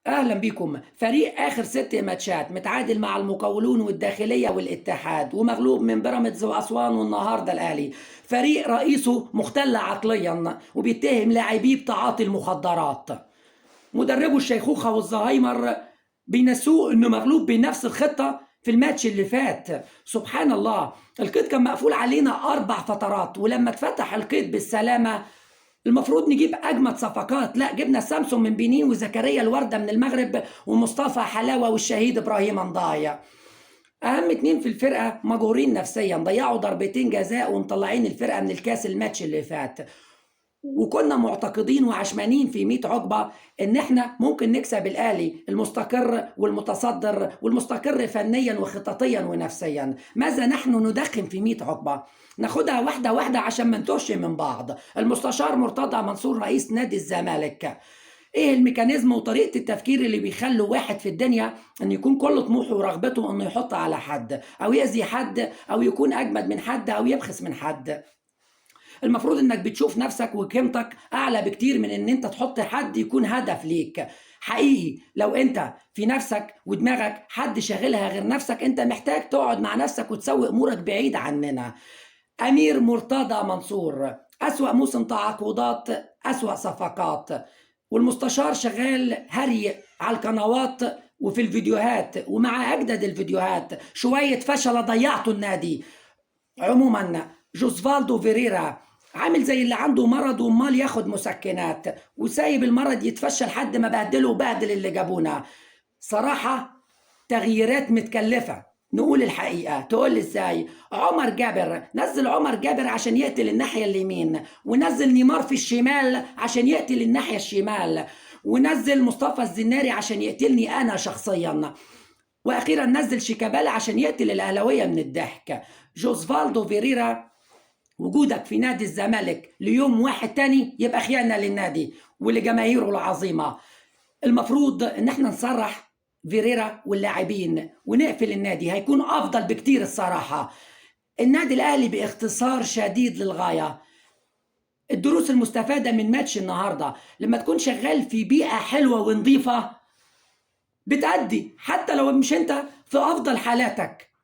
اهلا بيكم. فريق اخر 6 ماتشات متعادل مع المقاولون والداخليه والاتحاد ومغلوب من بيراميدز واسوان والنهارده الاهلي. فريق رئيسه مختل عقليا وبيتهم لاعبيه بتعاطي المخدرات. مدربه الشيخوخه والزهايمر بينسوه انه مغلوب بنفس الخطه في الماتش اللي فات. سبحان الله، القيد كان مقفول علينا 4 فترات، ولما اتفتح القيد بالسلامه المفروض نجيب اجمد صفقات. لا، جبنا سامسون من بنين وزكريا الوردة من المغرب ومصطفى حلاوة والشهيد ابراهيم انضايا. اهم 2 في الفرقة مجهورين نفسيا، ضيعوا ضربتين جزاء ومطلعين الفرقة من الكاس الماتش اللي فات. وكنا معتقدين وعشمانين في 100 عقبة ان احنا ممكن نكسب الاهلي المستقر والمتصدر والمستقر فنيا وخططيا ونفسيا. ماذا نحن ندخن في 100 عقبة؟ ناخدها واحدة واحدة عشان ما نتوهش من بعض. المستشار مرتضى منصور رئيس نادي الزمالك، ايه الميكانيزم وطريقة التفكير اللي بيخلوا واحد في الدنيا ان يكون كل طموحه ورغبته انه يحط على حد او يأذي حد او يكون اجمد من حد او يبخس من حد؟ المفروض انك بتشوف نفسك وقيمتك اعلى بكتير من ان انت تحط حد يكون هدف ليك. حقيقي لو انت في نفسك ودماغك حد شاغلها غير نفسك، انت محتاج تقعد مع نفسك وتسوي امورك بعيد عننا. امير مرتضى منصور، اسوأ موسم تعاقدات، اسوأ صفقات، والمستشار شغال هري على القنوات وفي الفيديوهات ومع اجدد الفيديوهات. شوية فشل ضيعتوا النادي. عموما جوزفالدو فيريرا عامل زي اللي عنده مرض ومال ياخد مسكنات وسايب المرض يتفشى لحد ما بهدله وبهدل اللي جابونا. صراحة تغييرات متكلفة. نقول الحقيقة، تقول لي ازاي؟ عمر جابر، نزل عمر جابر عشان يقتل الناحية اليمين، ونزل نيمار في الشمال عشان يقتل الناحية الشمال، ونزل مصطفى الزناري عشان يقتلني انا شخصيا، واخيرا نزل شيكابالا عشان يقتل الاهلاويه من الضحك. جوزفالدو فيريرا، وجودك في نادي الزمالك ليوم واحد تاني يبقى خيانه للنادي ولجماهيره العظيمه. المفروض ان احنا نصرح فيريرا واللاعبين ونقفل النادي، هيكون افضل بكتير الصراحه. النادي الاهلي باختصار شديد للغايه، الدروس المستفاده من ماتش النهارده، لما تكون شغال في بيئه حلوه ونظيفه بتأدي حتى لو مش انت في افضل حالاتك.